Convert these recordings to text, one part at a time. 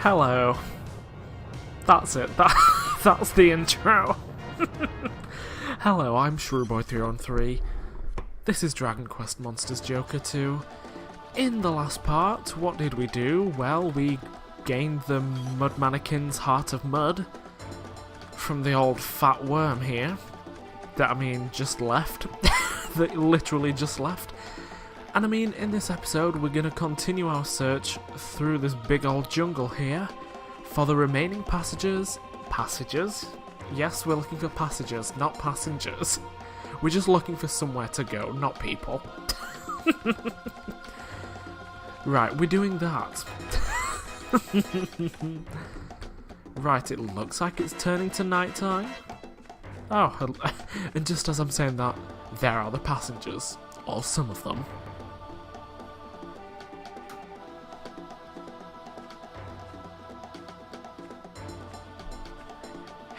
Hello. That's it. That's the intro. Hello, I'm Shrewboy313. This is Dragon Quest Monsters Joker 2. In the last part, what did we do? Well, we gained the Mud Mannequin's Heart of Mud from the old fat worm here. That, just left. That literally just left. And in this episode, we're going to continue our search through this big old jungle here for the remaining passages. Passages? Yes, we're looking for passages, not passengers. We're just looking for somewhere to go, not people. Right, we're doing that. Right, it looks like it's turning to nighttime. Oh, and just as I'm saying that, there are the passengers. Or some of them.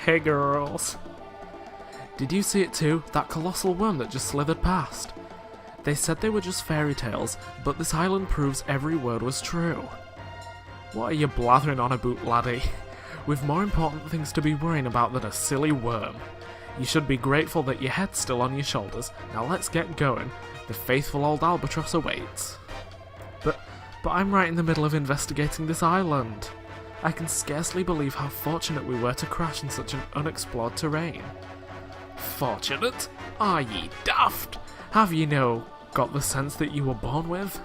Hey girls. Did you see it too? That colossal worm that just slithered past? They said they were just fairy tales, but this island proves every word was true. What are you blathering on about, laddie? We've more important things to be worrying about than a silly worm. You should be grateful that your head's still on your shoulders. Now let's get going. The faithful old Albatross awaits. But I'm right in the middle of investigating this island. I can scarcely believe how fortunate we were to crash in such an unexplored terrain. Fortunate? Are ye daft? Have ye got the sense that you were born with?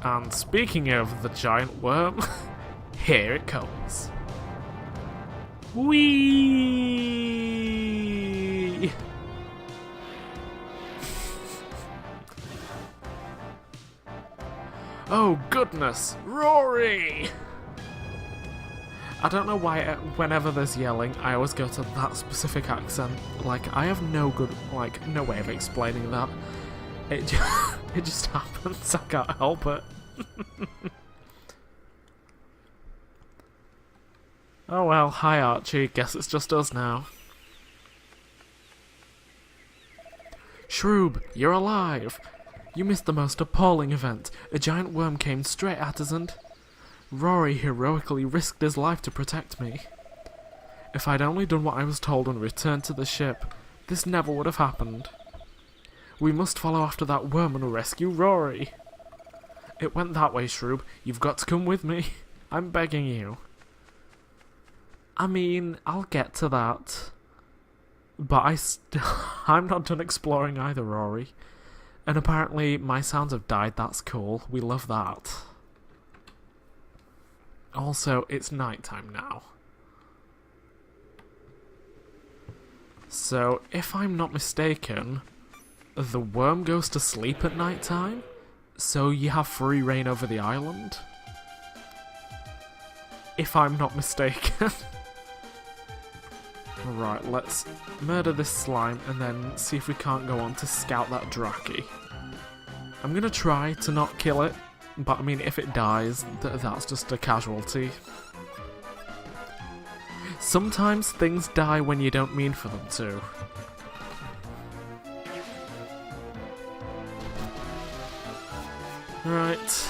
And speaking of the giant worm, here it comes. Whee! Oh goodness, Rory! I don't know why whenever there's yelling, I always go to that specific accent. I have no way of explaining that. It just happens, I can't help it. Oh well, hi Archie, guess it's just us now. Shroob, you're alive! You missed the most appalling event. A giant worm came straight at us and... Rory heroically risked his life to protect me. If I'd only done what I was told and returned to the ship, this never would have happened. We must follow after that worm and rescue Rory. It went that way, Shroob. You've got to come with me. I'm begging you. I'll get to that. But I'm not done exploring either, Rory. And apparently my sounds have died, that's cool. We love that. Also, it's nighttime now. So, if I'm not mistaken, the worm goes to sleep at nighttime, so you have free reign over the island? If I'm not mistaken. Right, let's murder this slime and then see if we can't go on to scout that Draki. I'm gonna try to not kill it, but if it dies, that's just a casualty. Sometimes things die when you don't mean for them to. Right.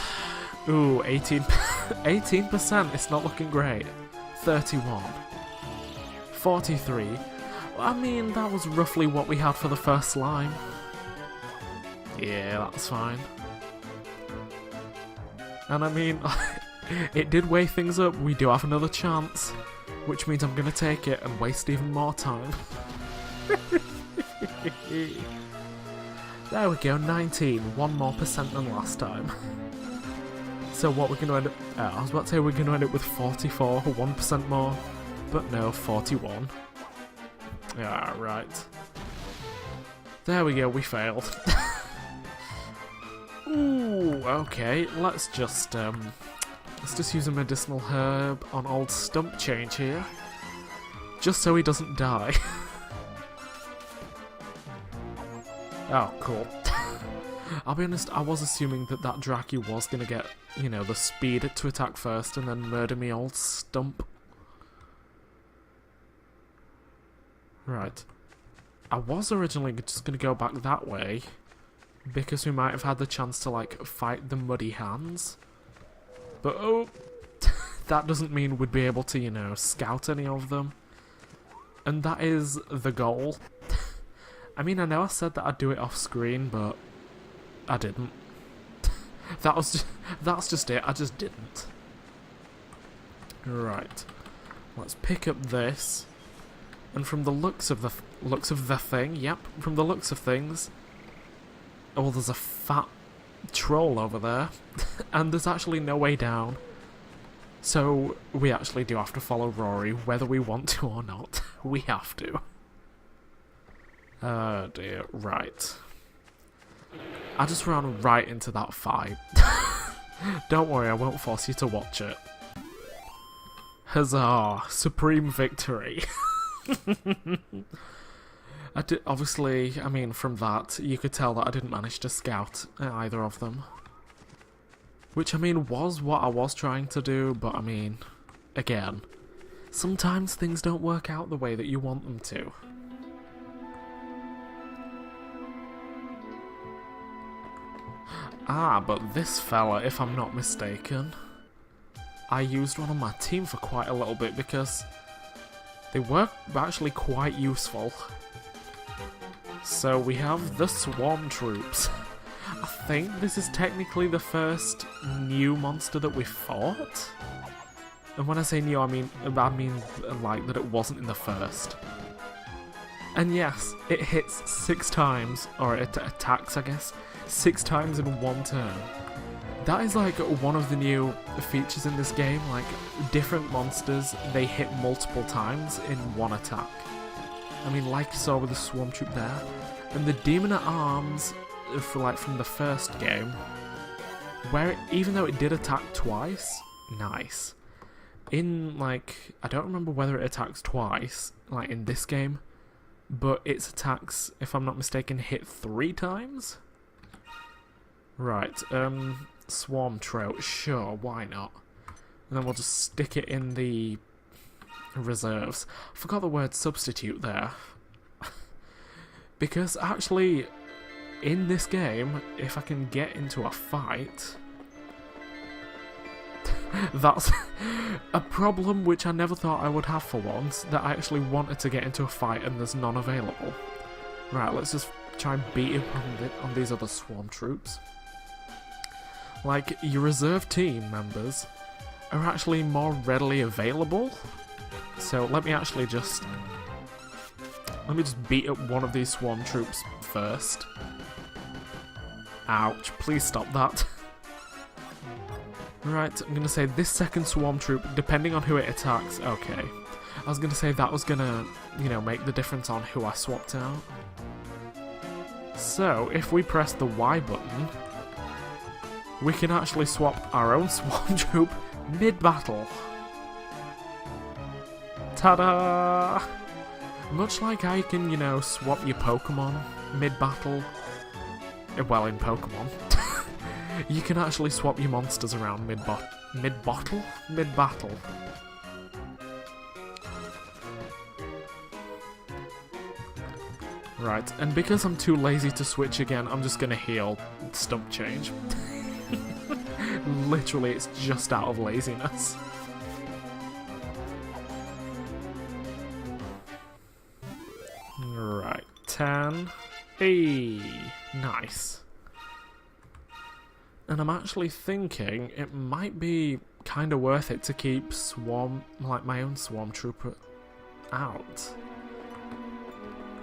Ooh, 18%, it's not looking great. 31. 43. That was roughly what we had for the first slime. Yeah, that's fine. And it did weigh things up. We do have another chance, which means I'm gonna take it and waste even more time. There we go, 19. 1% more than last time. So what we're gonna end up... I was about to say we're gonna end up with 44, 1% more. But no, 41. Yeah, right. There we go, we failed. Ooh, okay, let's just use a medicinal herb on old Stump Change here. Just so he doesn't die. Oh, cool. I'll be honest, I was assuming that Draki was gonna get, the speed to attack first and then murder me old Stump. Right. I was originally just going to go back that way, because we might have had the chance to, fight the Muddy Hands. But oh, that doesn't mean we'd be able to, you know, scout any of them. And that is the goal. I mean, I know I said that I'd do it off screen, but I didn't. That's just it, I just didn't. Right. Let's pick up this. And from the looks of the thing, yep, from the looks of things, oh, well, there's a fat troll over there, and there's actually no way down. So we actually do have to follow Rory, whether we want to or not. We have to. Oh dear, right. I just ran right into that fight. Don't worry, I won't force you to watch it. Huzzah! Supreme victory! Obviously, I mean, from that, you could tell that I didn't manage to scout either of them. Which, I mean, was what I was trying to do, but I mean, again, sometimes things don't work out the way that you want them to. Ah, but this fella, if I'm not mistaken, I used one on my team for quite a little bit because they were actually quite useful. So we have the Swarm Troops. I think this is technically the first new monster that we fought. And when I say new, I mean like that it wasn't in the first. And yes, it hits 6 times, or it attacks, I guess, 6 times in one turn. That is like one of the new features in this game, like different monsters, they hit multiple times in one attack. I mean, like you saw with the Swarm Troop there. And the Demon at Arms, from the first game, where even though it did attack twice, nice. In, like, I don't remember whether it attacks twice, like in this game, but its attacks, if I'm not mistaken, hit 3 times? Right, Swarm Trout, sure, why not? And then we'll just stick it in the reserves. I forgot the word substitute there. Because actually, in this game, if I can get into a fight, that's a problem which I never thought I would have for once, that I actually wanted to get into a fight and there's none available. Right, let's just try and beat him on these other Swarm Troops. Like, your reserve team members are actually more readily available. So let me just beat up one of these Swarm Troops first. Ouch, please stop that. Right, I'm gonna say this second Swarm Troop, depending on who it attacks, okay. I was gonna say that was gonna, you know, make the difference on who I swapped out. So, if we press the Y button, we can actually swap our own Swarm Troop mid-battle. Ta-da! Much like how you can, you know, swap your Pokemon mid-battle. Well, in Pokemon. You can actually swap your monsters around mid-battle? Mid-battle. Right, and because I'm too lazy to switch again, I'm just gonna heal Stump Change. Literally, it's just out of laziness. Right, 10. Hey, nice. And I'm actually thinking it might be kind of worth it to keep my own Swarm Trooper out.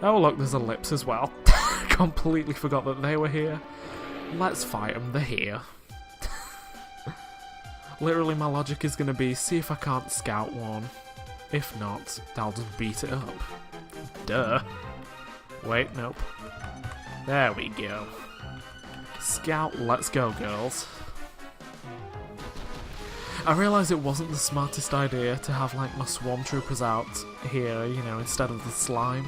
Oh look, there's Ellipse as well. Completely forgot that they were here. Let's fight them, they're here. Literally my logic is going to be, see if I can't scout one. If not, I'll just beat it up. Duh. Wait, nope. There we go. Scout, let's go, girls. I realise it wasn't the smartest idea to have, like, my Swarm Troopers out here, you know, instead of the slime.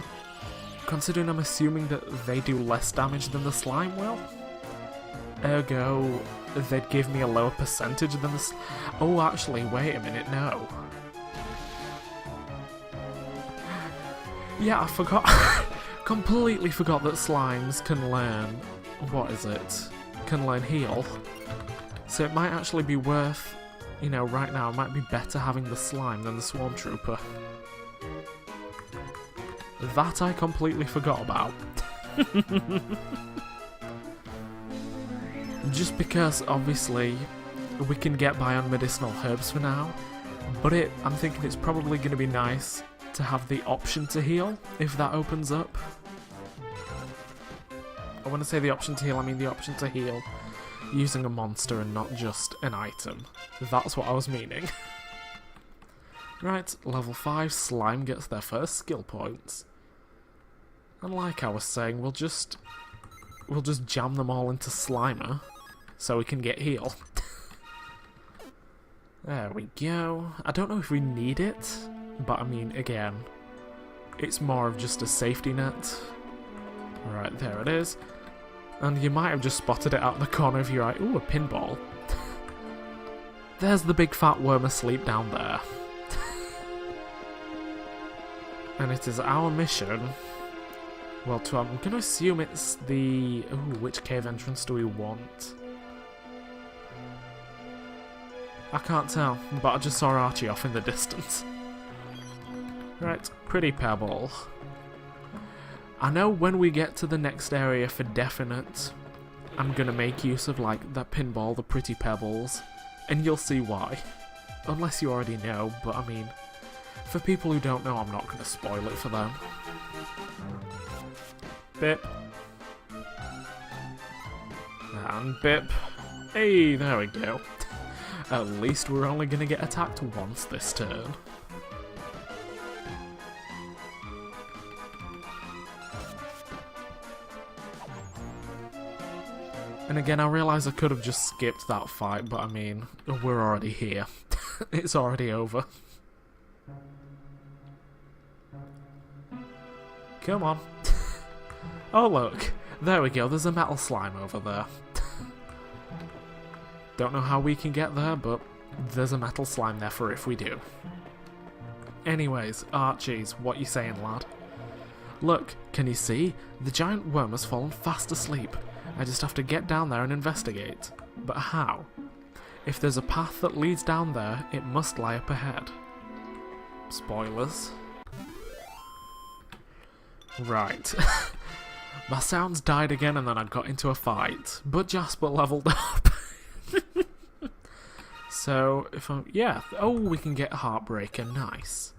Considering I'm assuming that they do less damage than the slime will. Ergo, they'd give me a lower percentage than the oh, actually, wait a minute, no. Yeah, I forgot. Completely forgot that slimes can learn... what is it? Can learn heal. So it might actually be worth you know, right now it might be better having the slime than the Swarm Trooper. That I completely forgot about. Just because, obviously, we can get by on medicinal herbs for now, but I'm thinking it's probably going to be nice to have the option to heal, if that opens up. When I say the option to heal, I mean the option to heal using a monster and not just an item. That's what I was meaning. Right, level 5 slime gets their first skill points. And like I was saying, we'll just jam them all into Slimer so we can get heal. There we go. I don't know if we need it, but I mean, again, it's more of just a safety net. Right, there it is. And you might have just spotted it out the corner of your eye. Ooh, a pinball. There's the big fat worm asleep down there. And it is our mission. Well, I'm going to assume it's the... Ooh, which cave entrance do we want? I can't tell, but I just saw Archie off in the distance. Right, pretty pebble. I know when we get to the next area for definite, I'm going to make use of, like, that pinball, the pretty pebbles, and you'll see why. Unless you already know, but I mean, for people who don't know, I'm not going to spoil it for them. Bip. And bip. Hey, there we go. At least we're only going to get attacked once this turn. And again, I realise I could have just skipped that fight, but I mean, we're already here. It's already over. Come on. Oh look, there we go, there's a metal slime over there. Don't know how we can get there, but there's a metal slime there for if we do. Anyways, Archies, what you saying, lad? Look, can you see? The giant worm has fallen fast asleep. I just have to get down there and investigate. But how? If there's a path that leads down there, it must lie up ahead. Spoilers. Right. My sounds died again and then I got into a fight. But Jasper leveled up. So, if I'm... Yeah. Oh, we can get Heartbreaker. Nice.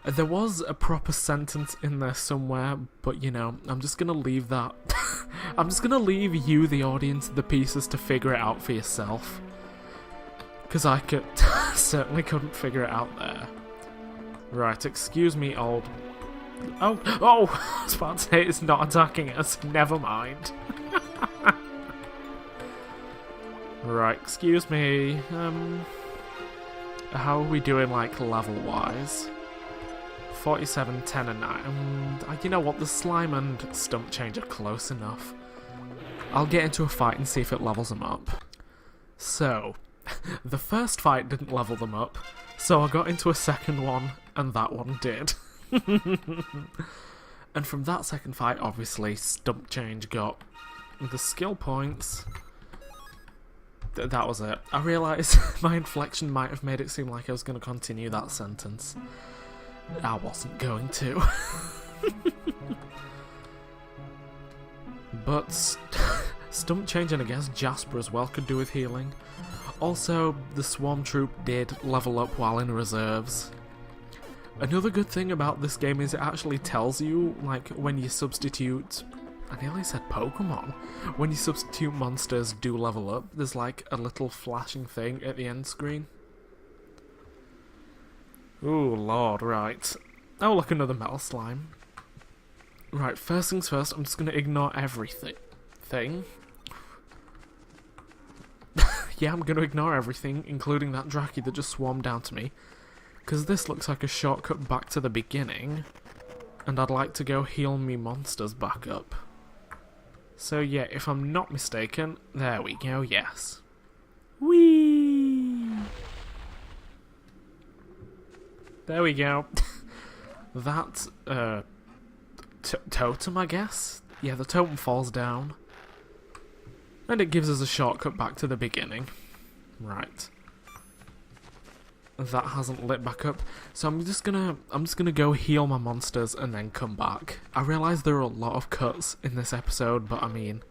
There was a proper sentence in there somewhere, but you know, I'm just gonna leave that. I'm just gonna leave you, the audience, the pieces to figure it out for yourself. Because I certainly couldn't figure it out there. Right, excuse me, old... Oh! I was about to say it's not attacking us. Never mind. Right, excuse me. How are we doing, like, level-wise? 47, 10 and 9. You know what, the slime and stump change are close enough. I'll get into a fight and see if it levels them up. So, the first fight didn't level them up, so I got into a second one, and that one did. And from that second fight, obviously, stump change got the skill points. That was it. I realised my inflection might have made it seem like I was going to continue that sentence. I wasn't going to. But stump change, and I guess Jasper as well could do with healing. Also, the Swarm Troop did level up while in reserves. Another good thing about this game is it actually tells you, like, when you substitute... I nearly said Pokemon. When you substitute monsters do level up, there's like a little flashing thing at the end screen. Ooh, lord, right. Oh, look, another metal slime. Right, first things first, I'm just going to ignore everything. Yeah, I'm going to ignore everything, including that Draki that just swarmed down to me. Because this looks like a shortcut back to the beginning. And I'd like to go heal me monsters back up. So yeah, if I'm not mistaken, there we go, yes. Whee! There we go. That, totem, I guess? Yeah, the totem falls down. And it gives us a shortcut back to the beginning. Right. that hasn't lit back up. So I'm just gonna go heal my monsters and then come back. I realise there are a lot of cuts in this episode, but I mean,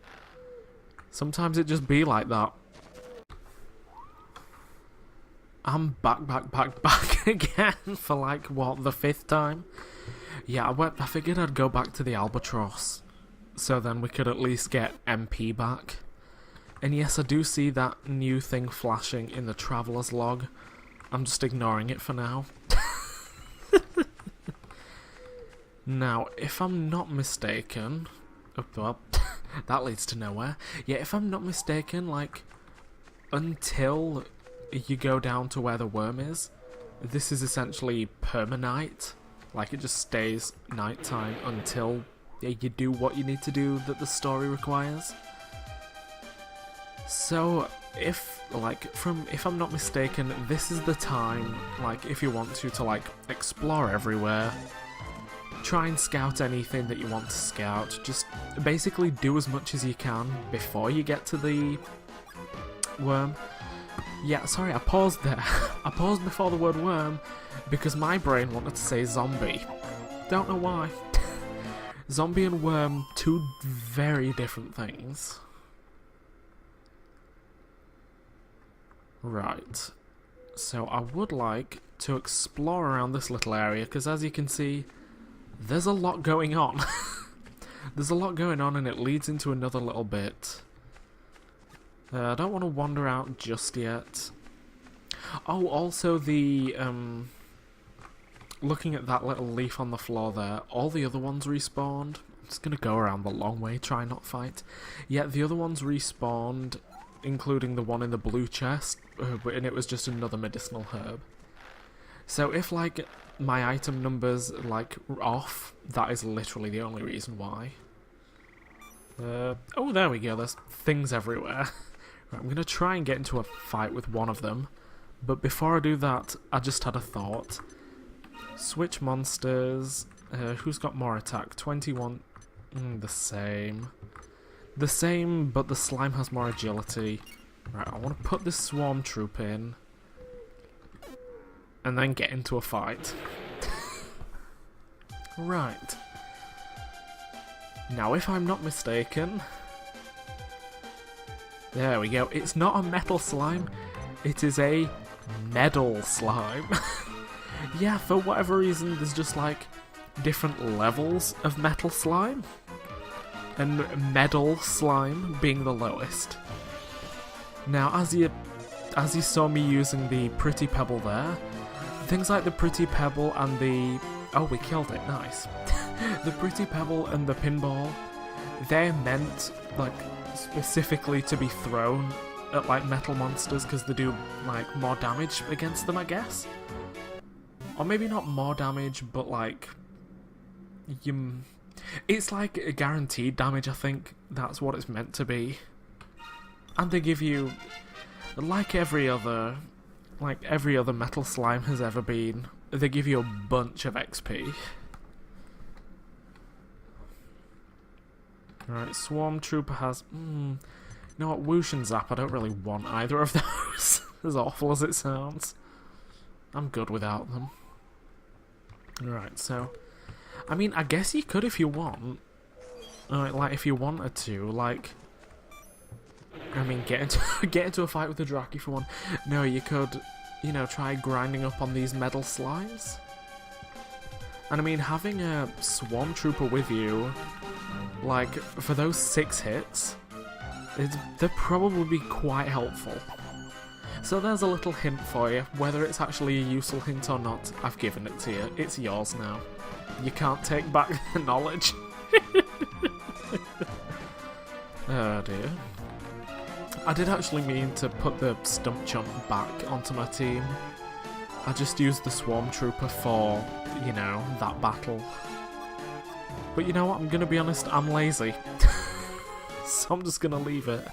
sometimes it just be like that. I'm back again for like, what, the 5th time? Yeah, I figured I'd go back to the Albatross, so then we could at least get MP back. And yes, I do see that new thing flashing in the Traveller's log. I'm just ignoring it for now. Now, if I'm not mistaken... Oh, well, that leads to nowhere. Yeah, if I'm not mistaken, like, until you go down to where the worm is, this is essentially permanite. Like, it just stays nighttime until you do what you need to do that the story requires. So, if I'm not mistaken, this is the time, like, if you want to like, explore everywhere, try and scout anything that you want to scout, just basically do as much as you can before you get to the worm. Yeah, sorry, I paused there. I paused before the word worm, because my brain wanted to say zombie. Don't know why. Zombie and worm, two very different things. Right, so I would like to explore around this little area, because as you can see, there's a lot going on. There's a lot going on and it leads into another little bit. I don't want to wander out just yet. Oh, also the, looking at that little leaf on the floor there, all the other ones respawned. I'm just going to go around the long way, try not fight. Yeah, the other ones respawned, including the one in the blue chest, and it was just another medicinal herb. So if, like, my item number's, like, off, that is literally the only reason why. Oh, there we go, there's things everywhere. Right, I'm gonna try and get into a fight with one of them, but before I do that, I just had a thought. Switch monsters, who's got more attack? 21, the same. The same, but the slime has more agility. Right, I want to put this swarm troop in, and then get into a fight. Right. Now, if I'm not mistaken... There we go. It's not a metal slime, it is a metal slime. Yeah, for whatever reason, there's just, like, different levels of metal slime. And metal slime being the lowest. Now, as you saw me using the Pretty Pebble there, things like the Pretty Pebble and the... Oh, we killed it, nice. The Pretty Pebble and the Pinball, they're meant, like, specifically to be thrown at, like, metal monsters because they do, like, more damage against them, I guess? Or maybe not more damage, but, like... It's like a guaranteed damage, I think. That's what it's meant to be. And they give you, like every other metal slime has ever been, they give you a bunch of XP. Right, Swarm Trooper has... you know what, Whoosh and Zap, I don't really want either of those. As awful as it sounds. I'm good without them. Right, so... I mean, I guess you could if you want. Like, if you wanted to, like... I mean, get into a fight with the Draki for one. No, you could, you know, try grinding up on these metal slimes. And I mean, having a Swarm Trooper with you, like, for those 6 hits, they'd probably be quite helpful. So there's a little hint for you. Whether it's actually a useful hint or not, I've given it to you. It's yours now. You can't take back the knowledge. Oh dear. I did actually mean to put the Stump Chump back onto my team. I just used the Swarm Trooper for, you know, that battle. But you know what, I'm gonna be honest, I'm lazy. So I'm just gonna leave it.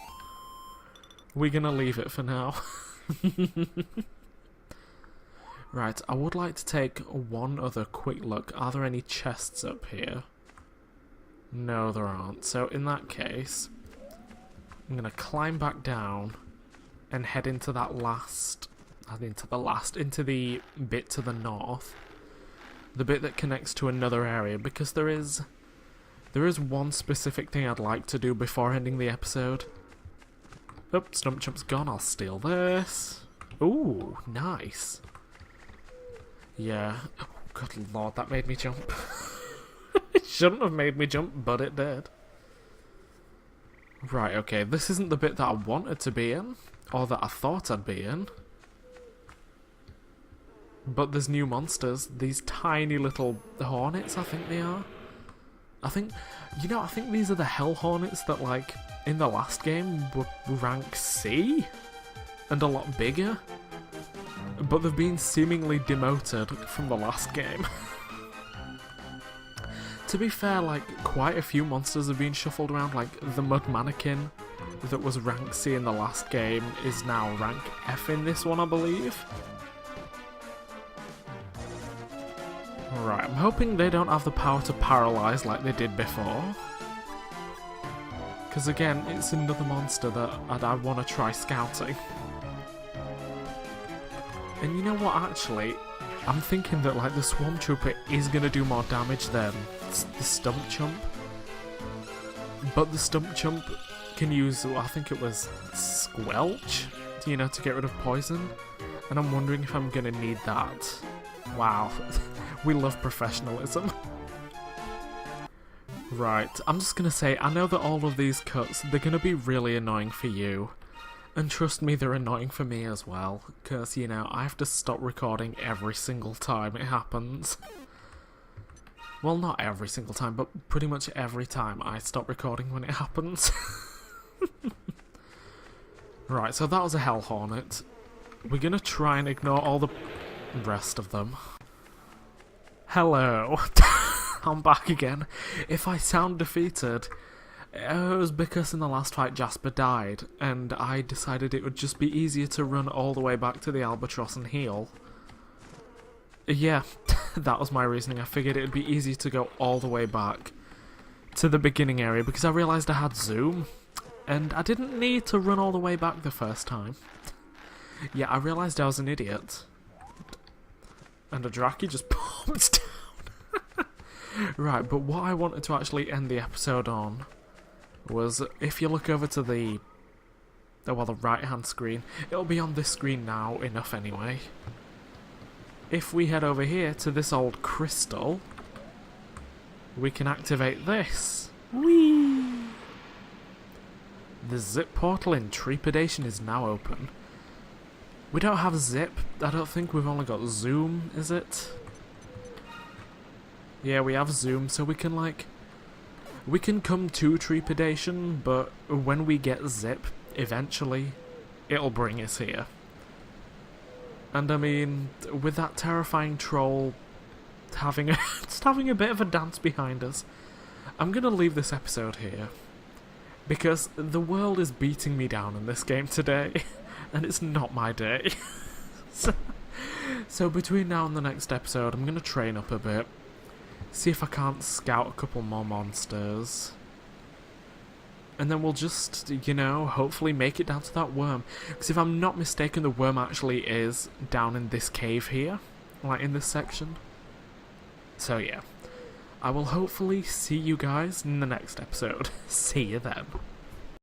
We're gonna leave it for now. Right, I would like to take one other quick look. Are there any chests up here? No, there aren't. So in that case, I'm going to climb back down and head into that last into the bit to the north. The bit that connects to another area, because there is one specific thing I'd like to do before ending the episode. Oh, Stump Chump's gone, I'll steal this. Ooh, nice. Yeah. Oh, good lord, that made me jump. It shouldn't have made me jump, but it did. Right, okay, this isn't the bit that I wanted to be in, or that I thought I'd be in. But there's new monsters, these tiny little hornets, I think they are. I think these are the hell hornets that, like, in the last game were rank C, and a lot bigger. But they've been seemingly demoted from the last game. To be fair, like, quite a few monsters have been shuffled around, like the Mud Mannequin that was rank C in the last game is now rank F in this one, I believe. Right, I'm hoping they don't have the power to paralyze like they did before. Because again, it's another monster that I want to try scouting. And you know what, actually? I'm thinking that, like, the Swamp Trooper is going to do more damage than the Stump Chump. But the Stump Chump can use, I think it was Squelch, you know, to get rid of poison. And I'm wondering if I'm going to need that. Wow. We love professionalism. Right, I'm just going to say, I know that all of these cuts, they're going to be really annoying for you. And trust me, they're annoying for me as well, because, you know, I have to stop recording every single time it happens. Well, not every single time, but pretty much every time I stop recording when it happens. Right, so that was a Hell Hornet. We're gonna try and ignore all the rest of them. Hello. I'm back again. If I sound defeated, it was because in the last fight Jasper died, and I decided it would just be easier to run all the way back to the Albatross and heal. Yeah, that was my reasoning. I figured it would be easier to go all the way back to the beginning area because I realised I had Zoom, and I didn't need to run all the way back the first time. Yeah, I realised I was an idiot. And a Draki just popped down. Right, but what I wanted to actually end the episode on was, if you look over to the right hand screen, it'll be on this screen now enough anyway. If we head over here to this old crystal, we can activate this. Whee! The zip portal in Trepidation is now open. We don't have zip, I don't think we've only got zoom, is it? Yeah, we have zoom, so we can come to Trepidation, but when we get zip, eventually, it'll bring us here. And I mean, with that terrifying troll just having a bit of a dance behind us, I'm gonna leave this episode here. Because the world is beating me down in this game today, and it's not my day. So between now and the next episode, I'm gonna train up a bit. See if I can't scout a couple more monsters. And then we'll just, you know, hopefully make it down to that worm. Because if I'm not mistaken, the worm actually is down in this cave here. Like, in this section. So yeah. I will hopefully see you guys in the next episode. See you then.